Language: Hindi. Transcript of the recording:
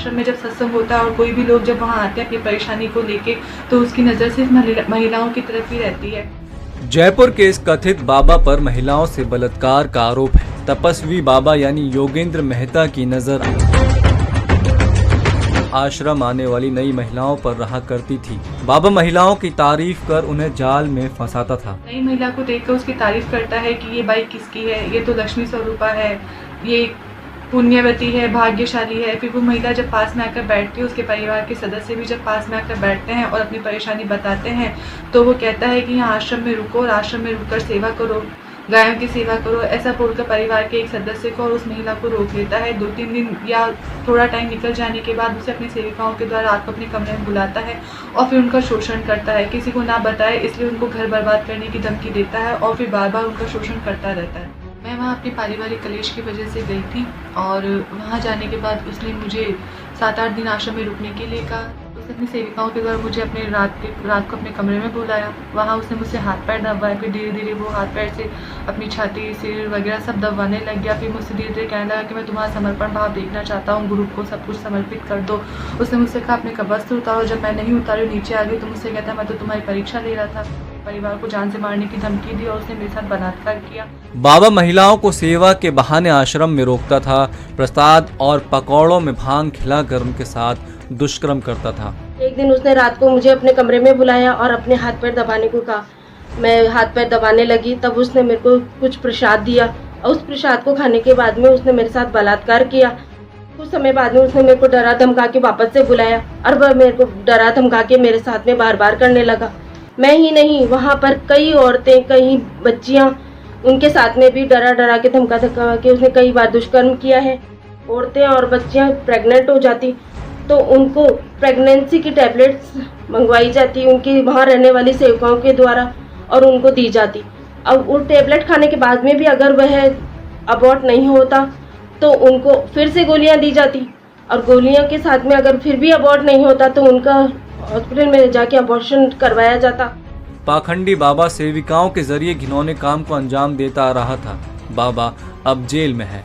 आश्रम में जब सत्संग होता है और कोई भी लोग जब वहाँ आते हैं अपनी परेशानी को लेके, तो उसकी नज़र सिर्फ महिलाओं की तरफ ही रहती है। जयपुर के इस कथित बाबा पर महिलाओं से बलात्कार का आरोप है। तपस्वी बाबा यानी योगेंद्र मेहता की नजर आश्रम आने वाली नई महिलाओं पर रहा करती थी। बाबा महिलाओं की तारीफ कर उन्हें जाल में फंसाता था। नई महिला को देखकर उसकी तारीफ करता है कि ये बाई किसकी है, ये तो लक्ष्मी स्वरूपा है, ये पुण्यवती है, भाग्यशाली है। फिर वो महिला जब पास में आकर बैठती है, उसके परिवार के सदस्य भी जब पास में आकर बैठते हैं और अपनी परेशानी बताते हैं, तो वो कहता है कि यहाँ आश्रम में रुको और आश्रम में रुककर सेवा करो, गायों की सेवा करो। ऐसा बोलकर परिवार के एक सदस्य को और उस महिला को रोक लेता है। 2-3 दिन या थोड़ा टाइम निकल जाने के बाद उसे अपनी सेविकाओं के द्वारा रात को अपने कमरे में बुलाता है और फिर उनका शोषण करता है। किसी को ना बताए इसलिए उनको घर बर्बाद करने की धमकी देता है और फिर बार बार उनका शोषण करता रहता है। मैं वहाँ अपनी पारिवारिक कलेश की वजह से गई थी और वहाँ जाने के बाद उसने मुझे 7-8 दिन आश्रम में रुकने के लिए कहा। उसने अपनी सेविकाओं के द्वारा मुझे अपने रात को अपने कमरे में बुलाया। वहाँ उसने मुझसे हाथ पैर दबाए। फिर धीरे धीरे वो हाथ पैर से अपनी छाती, सिर वगैरह सब दबाने लग गया। फिर मुझसे धीरे धीरे कहने लगा कि मैं तुम्हारा समर्पण भाव देखना चाहता हूँ, गुरु को सब कुछ समर्पित कर दो। उसने मुझसे कहा अपने वस्त्र उतारो। जब मैं नहीं उतारी नीचे आ गई तो मुझसे कहता मैं तो तुम्हारी परीक्षा ले रहा था। परिवार को जान से मारने की धमकी दी और उसने मेरे साथ बलात्कार किया। बाबा महिलाओं को सेवा के बहाने आश्रम में रोकता था। प्रसाद और पकौड़ों में भांग खिलाकर उनके साथ दुष्कर्म करता था। एक दिन उसने रात को मुझे अपने कमरे में बुलाया और अपने हाथ पैर दबाने को कहा। मैं हाथ पैर दबाने लगी, तब उसने मेरे को कुछ प्रसाद दिया और उस प्रसाद को खाने के बाद में उसने मेरे साथ बलात्कार किया। कुछ समय बाद में उसने मेरे को डरा धमका के वापस से बुलाया और वह मेरे को डरा धमका के मेरे साथ में बार बार करने लगा। मैं ही नहीं, वहाँ पर कई औरतें, कई बच्चियाँ, उनके साथ में भी डरा डरा के धमका धमका के उसने कई बार दुष्कर्म किया है। औरतें और बच्चियाँ प्रेग्नेंट हो जाती तो उनको प्रेगनेंसी की टैबलेट्स मंगवाई जाती उनकी वहाँ रहने वाली सेवकाओं के द्वारा और उनको दी जाती। अब वो टैबलेट खाने के बाद में भी अगर वह अबॉर्ट नहीं होता तो उनको फिर से गोलियां दी जाती और गोलियां के साथ में अगर फिर भी अबॉर्ट नहीं होता तो उनका हॉस्पिटल में जाके अबॉर्शन करवाया जाता। पाखंडी बाबा सेविकाओं के जरिए घिनौने काम को अंजाम देता आ रहा था। बाबा अब जेल में है।